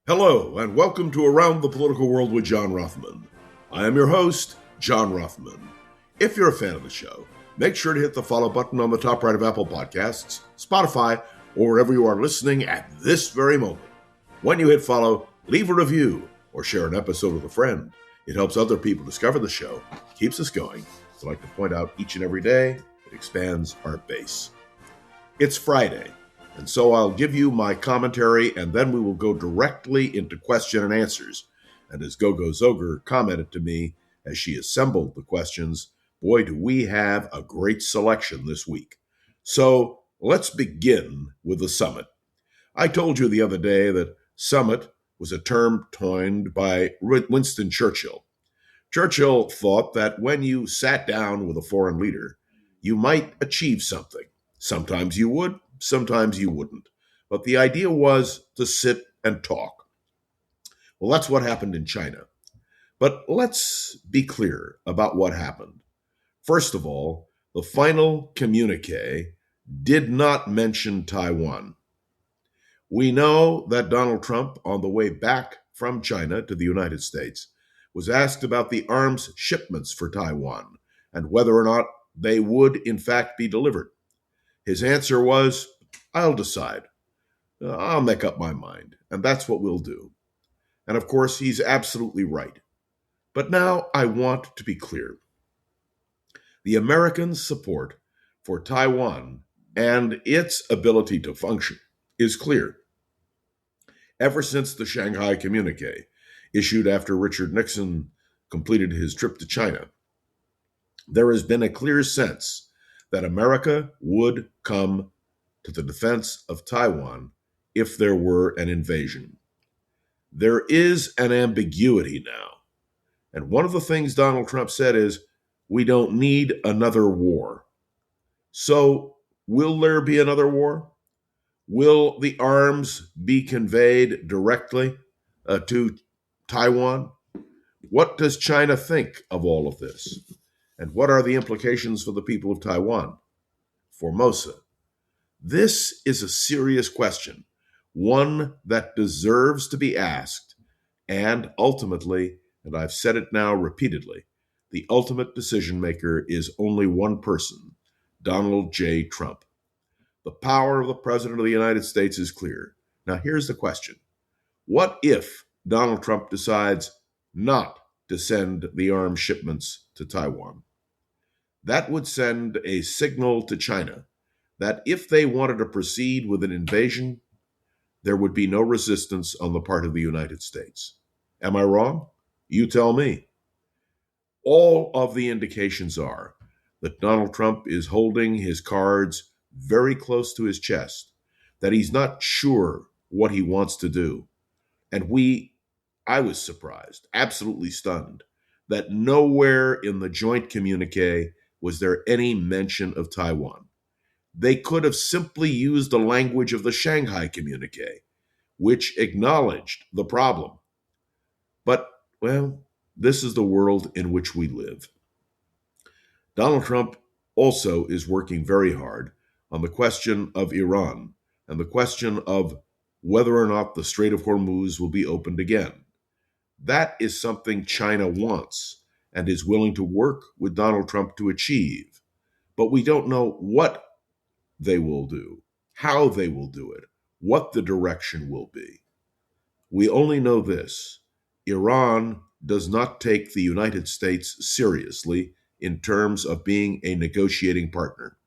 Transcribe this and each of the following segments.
Hello, and welcome to Around the Political World with John Rothman. I am your host, John Rothman. If you're a fan of the show, make sure to hit the follow button on the top right of Apple Podcasts, Spotify, or wherever you are listening at this very moment. When you hit follow, leave a review or share an episode with a friend. It helps other people discover the show, keeps us going. As I like to point out each and every day, it expands our base. It's Friday, and so I'll give you my commentary, and then we will go directly into question and answers. And as Gogo Zoger commented to me as she assembled the questions, boy, do we have a great selection this week. So let's begin with the summit. I told you the other day that summit was a term coined by Winston Churchill. Churchill thought that when you sat down with a foreign leader, you might achieve something. Sometimes you would, sometimes you wouldn't. But the idea was to sit and talk. Well, that's what happened in China. But let's be clear about what happened. First of all, the final communique did not mention Taiwan. We know that Donald Trump, on the way back from China to the United States, was asked about the arms shipments for Taiwan and whether or not they would, in fact, be delivered. His answer was, I'll decide. I'll make up my mind, and that's what we'll do. And of course, he's absolutely right. But now I want to be clear. The American support for Taiwan and its ability to function is clear. Ever since the Shanghai Communique, issued after Richard Nixon completed his trip to China, there has been a clear sense that America would come to the defense of Taiwan if there were an invasion. There is an ambiguity now. And one of the things Donald Trump said is, we don't need another war. So, will there be another war? Will the arms be conveyed directly to Taiwan? What does China think of all of this? And what are the implications for the people of Taiwan? Formosa. This is a serious question, one that deserves to be asked, and ultimately, and I've said it now repeatedly, the ultimate decision maker is only one person, Donald J. Trump. The power of the President of the United States is clear. Now, here's the question. What if Donald Trump decides not to send the arms shipments to Taiwan? That would send a signal to China that if they wanted to proceed with an invasion, there would be no resistance on the part of the United States. Am I wrong? You tell me. All of the indications are that Donald Trump is holding his cards very close to his chest, that he's not sure what he wants to do. And I was surprised, absolutely stunned, that nowhere in the joint communique was there any mention of Taiwan. They could have simply used the language of the Shanghai communique, which acknowledged the problem. But, well, this is the world in which we live. Donald Trump also is working very hard on the question of Iran and the question of whether or not the Strait of Hormuz will be opened again. That is something China wants and is willing to work with Donald Trump to achieve. But we don't know what they will do, how they will do it, what the direction will be. We only know this. Iran does not take the United States seriously in terms of being a negotiating partner.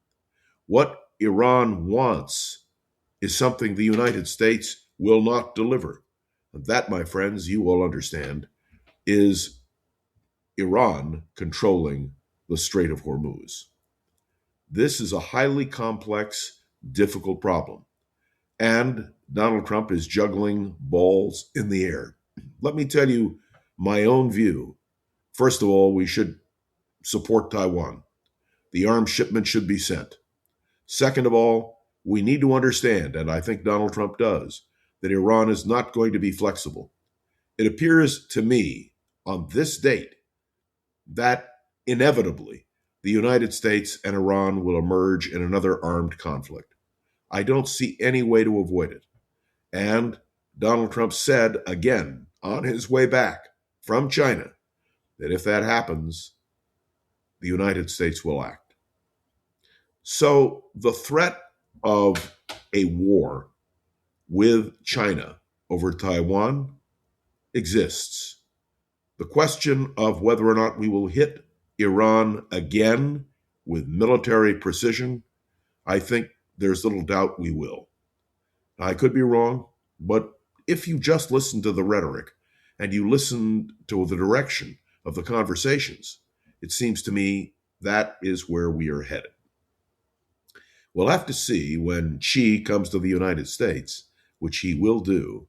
What Iran wants is something the United States will not deliver. And that, my friends, you all understand, is Iran controlling the Strait of Hormuz. This is a highly complex, difficult problem. And Donald Trump is juggling balls in the air. Let me tell you my own view. First of all, we should support Taiwan. The arms shipment should be sent. Second of all, we need to understand, and I think Donald Trump does, that Iran is not going to be flexible. It appears to me on this date that inevitably the United States and Iran will emerge in another armed conflict. I don't see any way to avoid it. And Donald Trump said again on his way back from China that if that happens, the United States will act. So the threat of a war with China over Taiwan exists. The question of whether or not we will hit Iran again with military precision, I think there's little doubt we will. I could be wrong, but if you just listen to the rhetoric and you listen to the direction of the conversations, it seems to me that is where we are headed. We'll have to see when Xi comes to the United States, which he will do,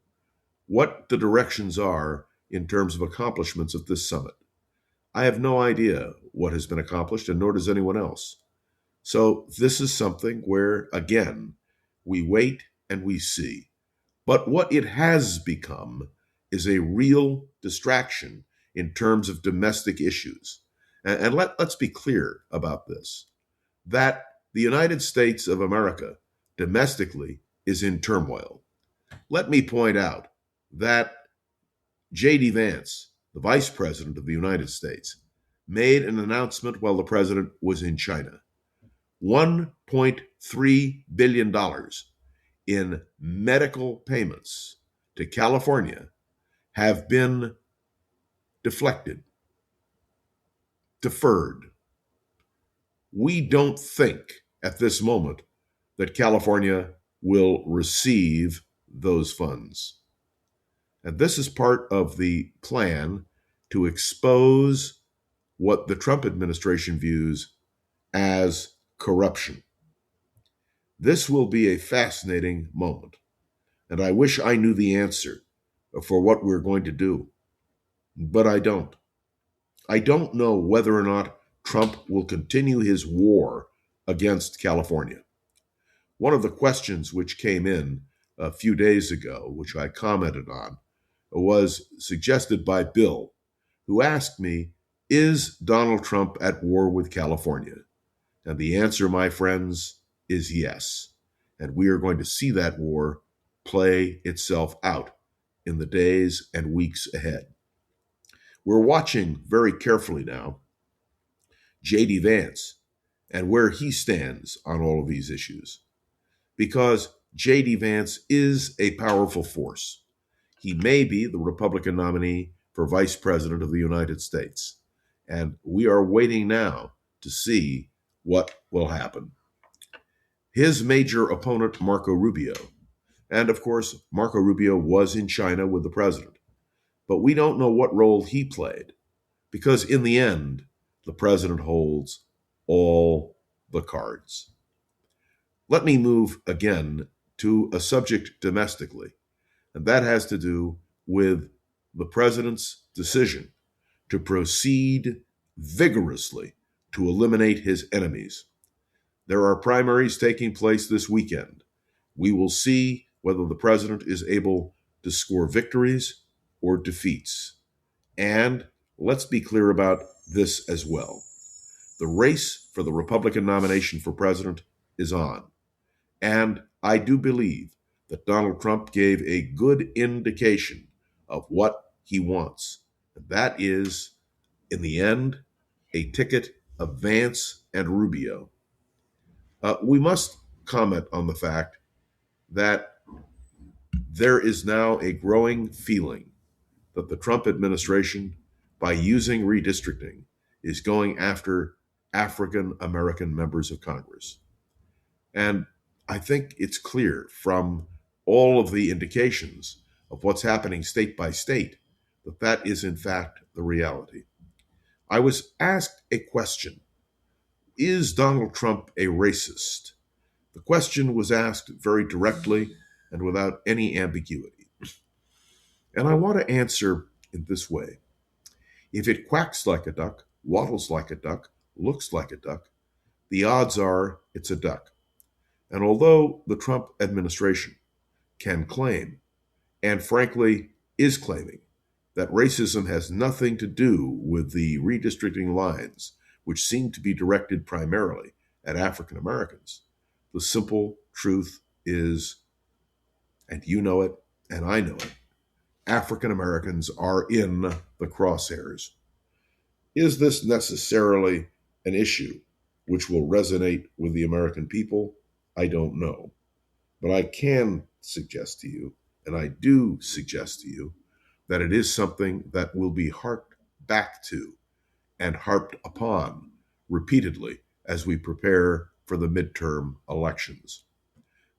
what the directions are in terms of accomplishments at this summit. I have no idea what has been accomplished, and nor does anyone else. So this is something where, again, we wait and we see. But what it has become is a real distraction in terms of domestic issues. And let's be clear about this, that the United States of America domestically is in turmoil. Let me point out that J.D. Vance, the Vice President of the United States, made an announcement while the president was in China. $1.3 billion in medical payments to California have been deflected, deferred. We don't think at this moment that California will receive those funds. And this is part of the plan to expose what the Trump administration views as corruption. This will be a fascinating moment, and I wish I knew the answer for what we're going to do, but I don't. I don't know whether or not Trump will continue his war against California. One of the questions which came in a few days ago, which I commented on, was suggested by Bill, who asked me, is Donald Trump at war with California? And the answer, my friends, is yes. And we are going to see that war play itself out in the days and weeks ahead. We're watching very carefully now J.D. Vance and where he stands on all of these issues, because J.D. Vance is a powerful force. He may be the Republican nominee for Vice President of the United States, and we are waiting now to see what will happen. His major opponent, Marco Rubio, and of course, Marco Rubio was in China with the president, but we don't know what role he played, because in the end, the president holds all the cards. Let me move again to a subject domestically, and that has to do with the president's decision to proceed vigorously to eliminate his enemies. There are primaries taking place this weekend. We will see whether the president is able to score victories or defeats. And let's be clear about this as well. The race for the Republican nomination for president is on. And I do believe that Donald Trump gave a good indication of what he wants. And that is, in the end, a ticket of Vance and Rubio. We must comment on the fact that there is now a growing feeling that the Trump administration, by using redistricting, is going after African American members of Congress. And I think it's clear from all of the indications of what's happening state by state that that is in fact the reality. I was asked a question: is Donald Trump a racist? The question was asked very directly and without any ambiguity. And I want to answer in this way. If it quacks like a duck, waddles like a duck, looks like a duck, the odds are it's a duck. And although the Trump administration can claim, and frankly is claiming, that racism has nothing to do with the redistricting lines, which seem to be directed primarily at African Americans, the simple truth is, and you know it, and I know it, African Americans are in the crosshairs. Is this necessarily an issue which will resonate with the American people? I don't know. But I can suggest to you, and I do suggest to you, that it is something that will be harked back to and harped upon repeatedly as we prepare for the midterm elections.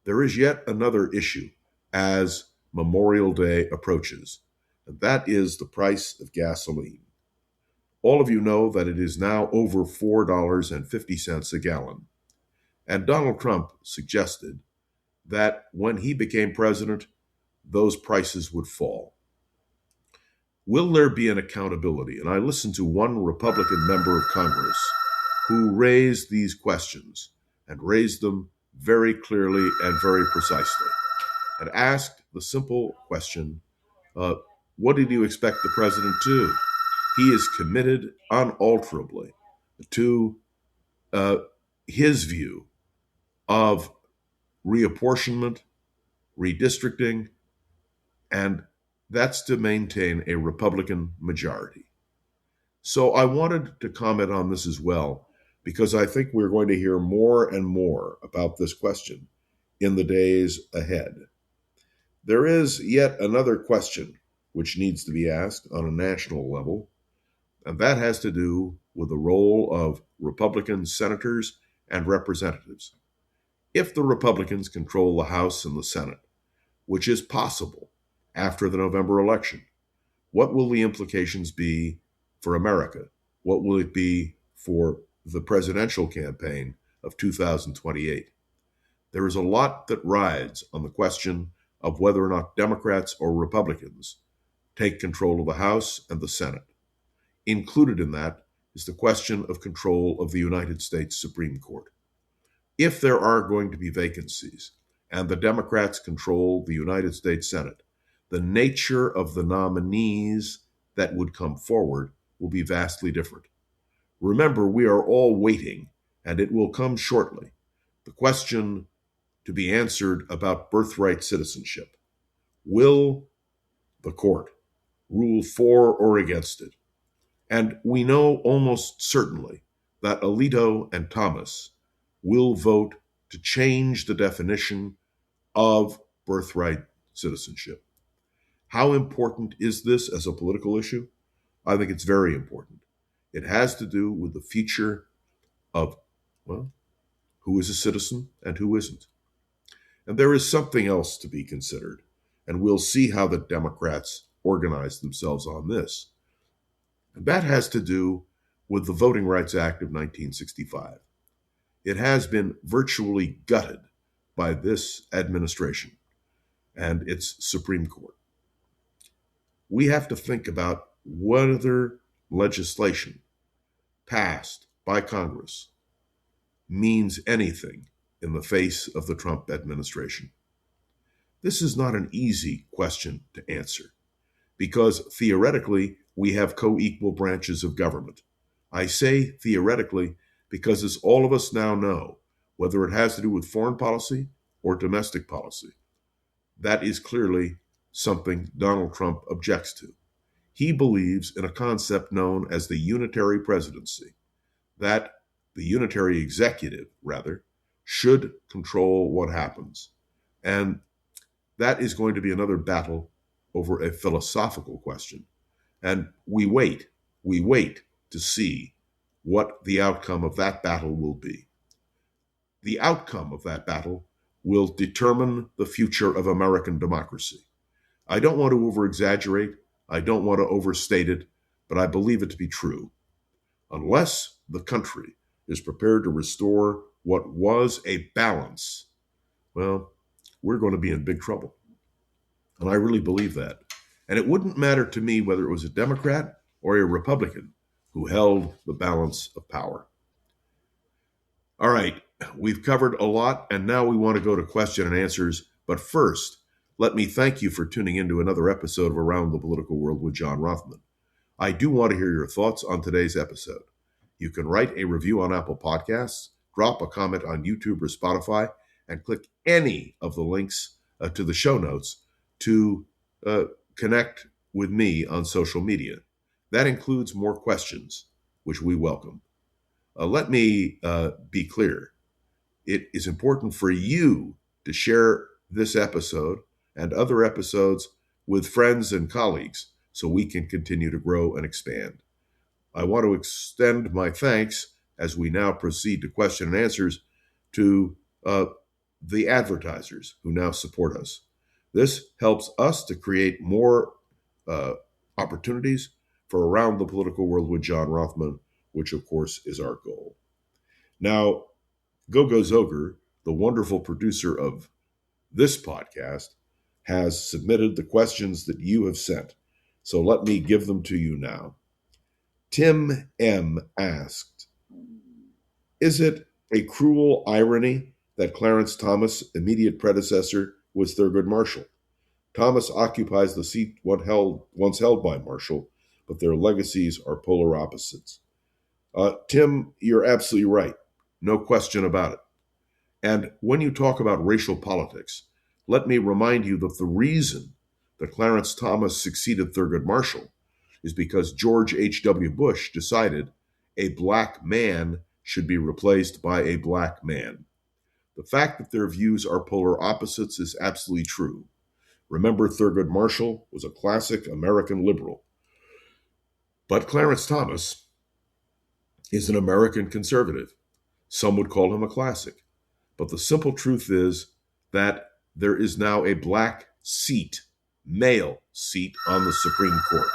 There is yet another issue as Memorial Day approaches, and that is the price of gasoline. All of you know that it is now over $4.50 a gallon. And Donald Trump suggested that when he became president, those prices would fall. Will there be an accountability? And I listened to one Republican member of Congress who raised these questions and raised them very clearly and very precisely, and asked the simple question, what did you expect the president to do? He is committed unalterably to his view of reapportionment, redistricting, and that's to maintain a Republican majority. So I wanted to comment on this as well, because I think we're going to hear more and more about this question in the days ahead. There is yet another question which needs to be asked on a national level, and that has to do with the role of Republican senators and representatives. If the Republicans control the House and the Senate, which is possible after the November election, what will the implications be for America? What will it be for the presidential campaign of 2028? There is a lot that rides on the question of whether or not Democrats or Republicans take control of the House and the Senate. Included in that is the question of control of the United States Supreme Court. If there are going to be vacancies and the Democrats control the United States Senate, the nature of the nominees that would come forward will be vastly different. Remember, we are all waiting, and it will come shortly, the question to be answered about birthright citizenship. Will the court rule for or against it? And we know almost certainly that Alito and Thomas will vote to change the definition of birthright citizenship. How important is this as a political issue? I think it's very important. It has to do with the future of, well, who is a citizen and who isn't. And there is something else to be considered, and we'll see how the Democrats organize themselves on this. And that has to do with the Voting Rights Act of 1965. It has been virtually gutted by this administration and its Supreme Court. We have to think about whether legislation passed by Congress means anything in the face of the Trump administration. This is not an easy question to answer, because theoretically, we have co-equal branches of government. I say theoretically because, as all of us now know, whether it has to do with foreign policy or domestic policy, that is clearly something Donald Trump objects to. He believes in a concept known as the unitary presidency, that the unitary executive, rather, should control what happens. And that is going to be another battle over a philosophical question. And we wait to see what the outcome of that battle will be. The outcome of that battle will determine the future of American democracy. I don't want to over-exaggerate, I don't want to overstate it, but I believe it to be true. Unless the country is prepared to restore what was a balance, well, we're going to be in big trouble. And I really believe that. And it wouldn't matter to me whether it was a Democrat or a Republican who held the balance of power. All right, we've covered a lot, and now we want to go to question and answers. But first, let me thank you for tuning into another episode of Around the Political World with John Rothman. I do want to hear your thoughts on today's episode. You can write a review on Apple Podcasts, drop a comment on YouTube or Spotify, and click any of the links to the show notes to connect with me on social media. That includes more questions, which we welcome. Let me be clear. It is important for you to share this episode and other episodes with friends and colleagues so we can continue to grow and expand. I want to extend my thanks as we now proceed to question and answers to the advertisers who now support us. This helps us to create more opportunities for Around the Political World with John Rothman, which of course is our goal. Now, Gogo Zoger, the wonderful producer of this podcast, has submitted the questions that you have sent. So let me give them to you now. Tim M. asked, is it a cruel irony that Clarence Thomas' immediate predecessor was Thurgood Marshall? Thomas occupies the seat once held by Marshall, but their legacies are polar opposites. Tim, you're absolutely right. No question about it. And when you talk about racial politics, let me remind you that the reason that Clarence Thomas succeeded Thurgood Marshall is because George H.W. Bush decided a black man should be replaced by a black man. The fact that their views are polar opposites is absolutely true. Remember, Thurgood Marshall was a classic American liberal. But Clarence Thomas is an American conservative. Some would call him a classic. But the simple truth is that there is now a black seat, male seat, on the Supreme Court.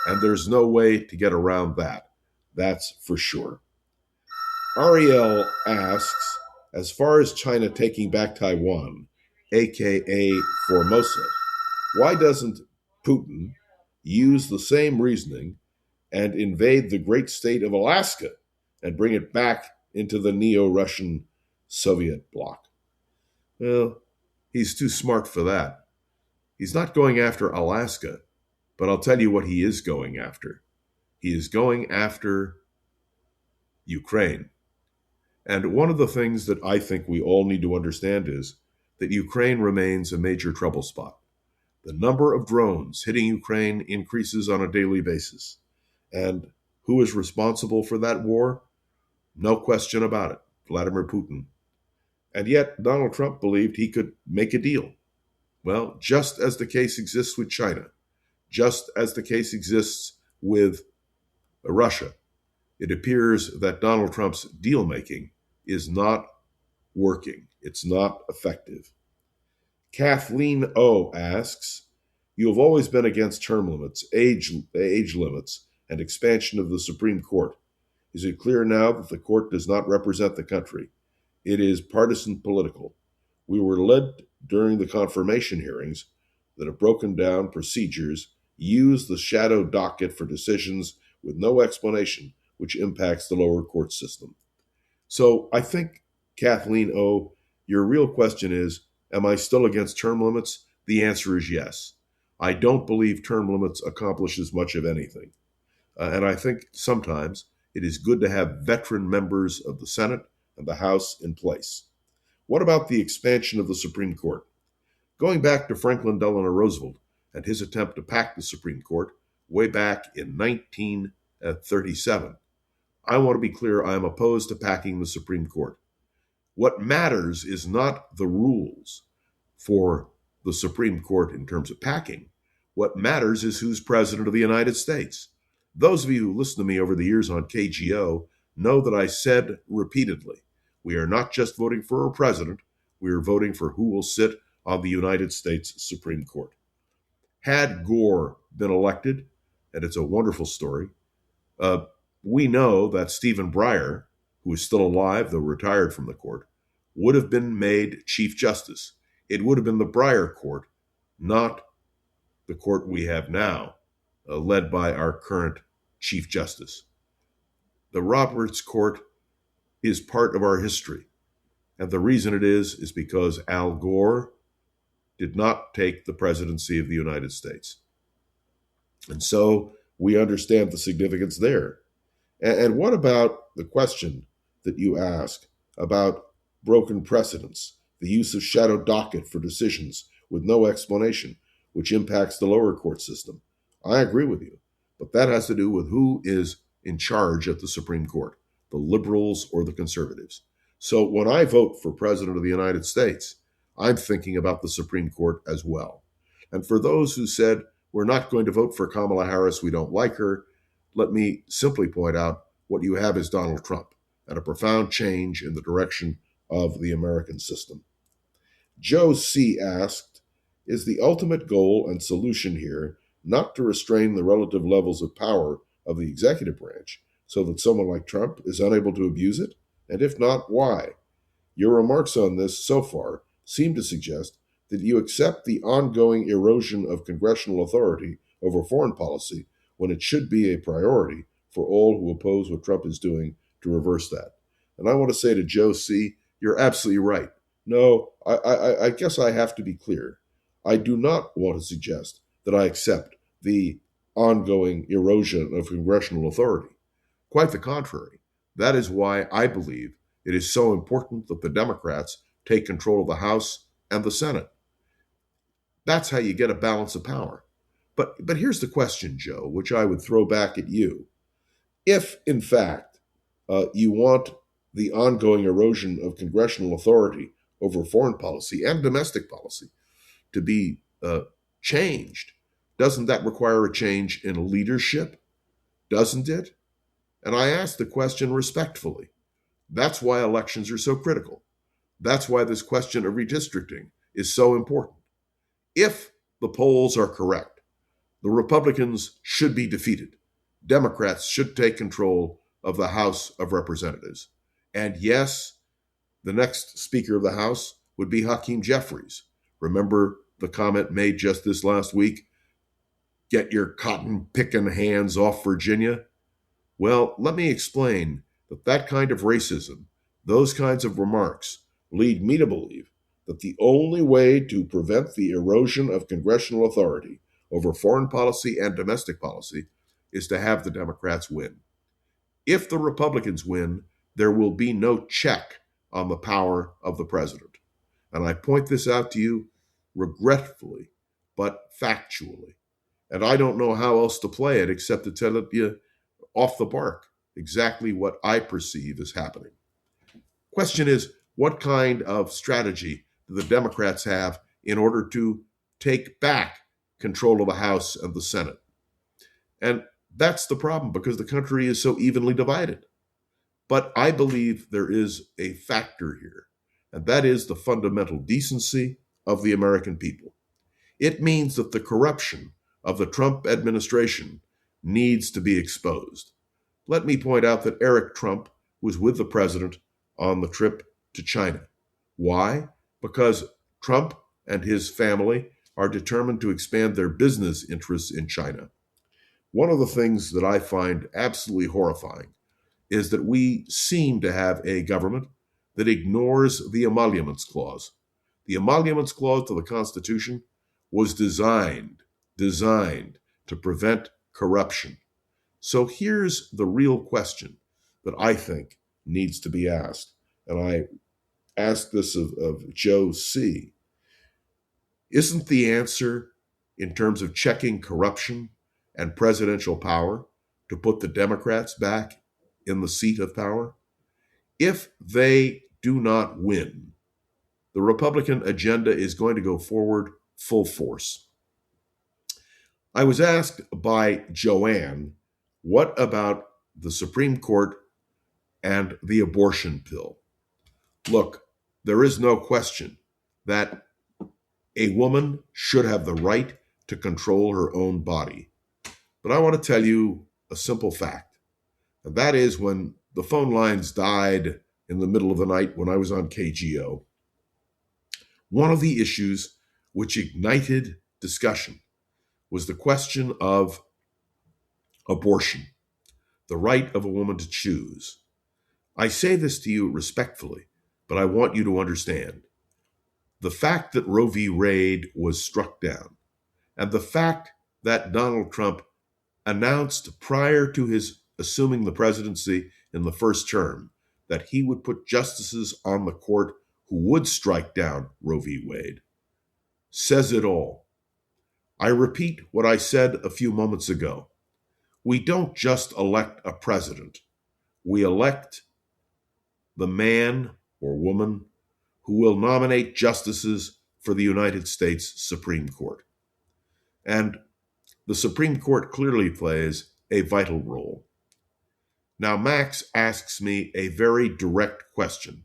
And there's no way to get around that. That's for sure. Ariel asks, as far as China taking back Taiwan, aka Formosa, why doesn't Putin use the same reasoning and invade the great state of Alaska and bring it back into the neo-Russian Soviet bloc? Well, he's too smart for that. He's not going after Alaska, but I'll tell you what he is going after. He is going after Ukraine. And one of the things that I think we all need to understand is that Ukraine remains a major trouble spot. The number of drones hitting Ukraine increases on a daily basis. And who is responsible for that war? No question about it, Vladimir Putin. And yet Donald Trump believed he could make a deal. Well, just as the case exists with China, just as the case exists with Russia, it appears that Donald Trump's deal-making is not working. It's not effective. Kathleen O. asks, you have always been against term limits, age limits, and expansion of the Supreme Court. Is it clear now that the court does not represent the country? It is partisan political. We were led during the confirmation hearings that have broken down procedures, use the shadow docket for decisions with no explanation, which impacts the lower court system. So I think, Kathleen O., your real question is, am I still against term limits? The answer is yes. I don't believe term limits accomplishes much of anything. And I think sometimes it is good to have veteran members of the Senate and the House in place. What about the expansion of the Supreme Court? Going back to Franklin Delano Roosevelt and his attempt to pack the Supreme Court way back in 1937, I want to be clear, I am opposed to packing the Supreme Court. What matters is not the rules for the Supreme Court in terms of packing. What matters is who's president of the United States. Those of you who listen to me over the years on KGO know that I said repeatedly, we are not just voting for a president, we are voting for who will sit on the United States Supreme Court. Had Gore been elected, and it's a wonderful story, we know that Stephen Breyer, who is still alive, though retired from the court, would have been made Chief Justice. It would have been the Breyer Court, not the court we have now, led by our current Chief Justice. The Roberts Court is part of our history. And the reason it is because Al Gore did not take the presidency of the United States. And so we understand the significance there. And what about the question that you ask about broken precedents, the use of shadow docket for decisions with no explanation? which impacts the lower court system. I agree with you, but that has to do with who is in charge at the Supreme Court, the liberals or the conservatives. So when I vote for President of the United States, I'm thinking about the Supreme Court as well. And for those who said, we're not going to vote for Kamala Harris, we don't like her, let me simply point out what you have is Donald Trump and a profound change in the direction of the American system. Joe C. asked, is the ultimate goal and solution here not to restrain the relative levels of power of the executive branch so that someone like Trump is unable to abuse it? And if not, why? Your remarks on this so far seem to suggest that you accept the ongoing erosion of congressional authority over foreign policy when it should be a priority for all who oppose what Trump is doing to reverse that. And I want to say to Joe C., you're absolutely right. No, I guess I have to be clear. I do not want to suggest that I accept the ongoing erosion of congressional authority. Quite the contrary. That is why I believe it is so important that the Democrats take control of the House and the Senate. That's how you get a balance of power. But here's the question, Joe, which I would throw back at you. If, in fact, you want the ongoing erosion of congressional authority over foreign policy and domestic policy to be changed, doesn't that require a change in leadership? Doesn't it? And I ask the question respectfully. That's why elections are so critical. That's why this question of redistricting is so important. If the polls are correct, the Republicans should be defeated. Democrats should take control of the House of Representatives. And yes, the next Speaker of the House would be Hakeem Jeffries. Remember the comment made just this last week, get your cotton-picking hands off Virginia? Well, let me explain that kind of racism, those kinds of remarks, lead me to believe that the only way to prevent the erosion of congressional authority over foreign policy and domestic policy is to have the Democrats win. If the Republicans win, there will be no check on the power of the president. And I point this out to you regretfully, but factually. And I don't know how else to play it except to tell you off the bark exactly what I perceive is happening. Question is, what kind of strategy do the Democrats have in order to take back control of the House and the Senate? And that's the problem, because the country is so evenly divided. But I believe there is a factor here, and that is the fundamental decency of the American people. It means that the corruption of the Trump administration needs to be exposed. Let me point out that Eric Trump was with the president on the trip to China. Why? Because Trump and his family are determined to expand their business interests in China. One of the things that I find absolutely horrifying is that we seem to have a government that ignores the Emoluments Clause. The Emoluments Clause to the Constitution was designed to prevent corruption. So here's the real question that I think needs to be asked. And I ask this of Joe C. Isn't the answer in terms of checking corruption and presidential power to put the Democrats back in the seat of power? If they do not win, the Republican agenda is going to go forward full force. I was asked by Joanne, what about the Supreme Court and the abortion pill? Look, there is no question that a woman should have the right to control her own body. But I want to tell you a simple fact, and that is when the phone lines died in the middle of the night when I was on KGO, one of the issues which ignited discussion was the question of abortion, the right of a woman to choose. I say this to you respectfully, but I want you to understand the fact that Roe v. Wade was struck down, and the fact that Donald Trump announced prior to his assuming the presidency in the first term that he would put justices on the court who would strike down Roe v. Wade, says it all. I repeat what I said a few moments ago. We don't just elect a president. We elect the man or woman who will nominate justices for the United States Supreme Court. And the Supreme Court clearly plays a vital role. Now, Max asks me a very direct question.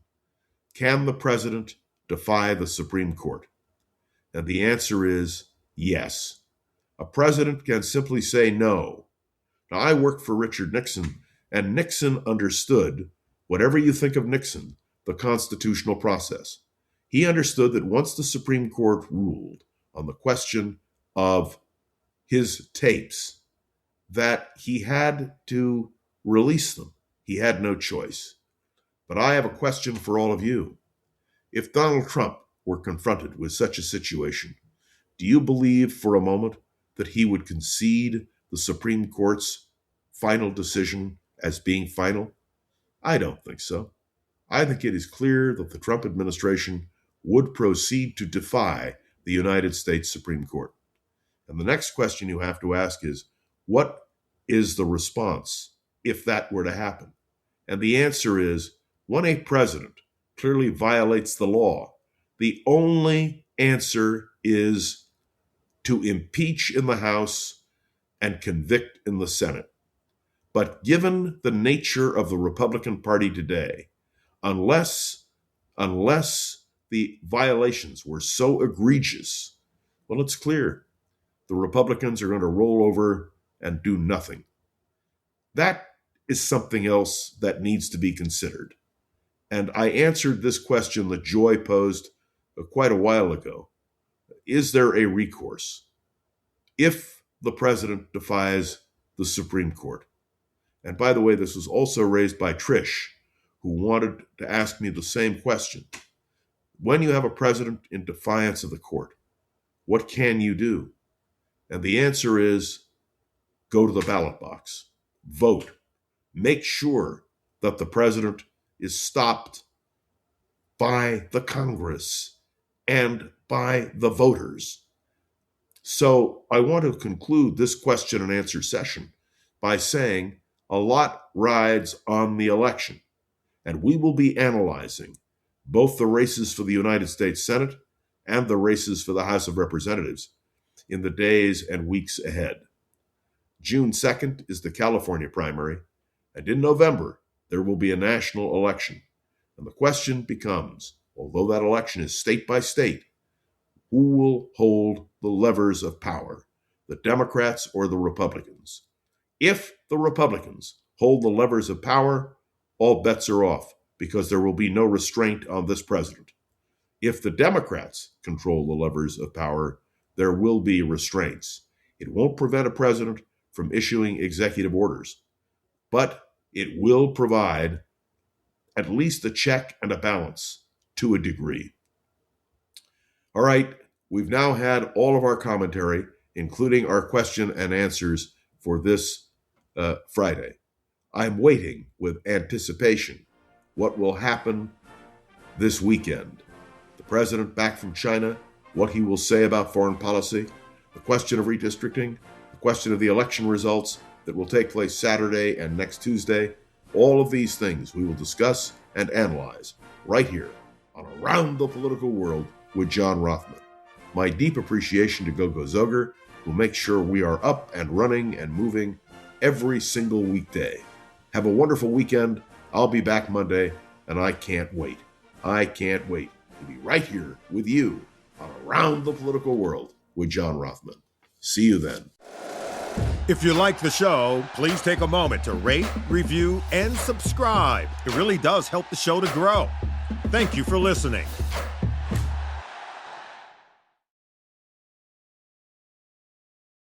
Can the president defy the Supreme Court? And the answer is yes. A president can simply say no. Now, I worked for Richard Nixon, and Nixon understood, whatever you think of Nixon, the constitutional process. He understood that once the Supreme Court ruled on the question of his tapes, that he had to release them. He had no choice. But I have a question for all of you. If Donald Trump were confronted with such a situation, do you believe for a moment that he would concede the Supreme Court's final decision as being final? I don't think so. I think it is clear that the Trump administration would proceed to defy the United States Supreme Court. And the next question you have to ask is, what is the response if that were to happen? And the answer is, when a president clearly violates the law, the only answer is to impeach in the House and convict in the Senate. But given the nature of the Republican Party today, unless the violations were so egregious, well, it's clear the Republicans are going to roll over and do nothing. That is something else that needs to be considered. And I answered this question that Joy posed quite a while ago. Is there a recourse if the president defies the Supreme Court? And by the way, this was also raised by Trish, who wanted to ask me the same question. When you have a president in defiance of the court, what can you do? And the answer is, go to the ballot box, vote, make sure that the president is stopped by the Congress and by the voters. So I want to conclude this question and answer session by saying a lot rides on the election, and we will be analyzing both the races for the United States Senate and the races for the House of Representatives in the days and weeks ahead. June 2nd is the California primary, and in November, there will be a national election. And the question becomes, although that election is state by state, who will hold the levers of power, the Democrats or the Republicans? If the Republicans hold the levers of power, all bets are off because there will be no restraint on this president. If the Democrats control the levers of power, there will be restraints. It won't prevent a president from issuing executive orders, but it will provide at least a check and a balance to a degree. All right, we've now had all of our commentary, including our question and answers for this Friday. I'm waiting with anticipation what will happen this weekend. The president back from China, what he will say about foreign policy, the question of redistricting, the question of the election results that will take place Saturday and next Tuesday. All of these things we will discuss and analyze right here on Around the Political World with John Rothman. My deep appreciation to Gogo Zoger, who makes sure we are up and running and moving every single weekday. Have a wonderful weekend. I'll be back Monday, and I can't wait. I can't wait to be right here with you on Around the Political World with John Rothman. See you then. If you like the show, please take a moment to rate, review, and subscribe. It really does help the show to grow. Thank you for listening.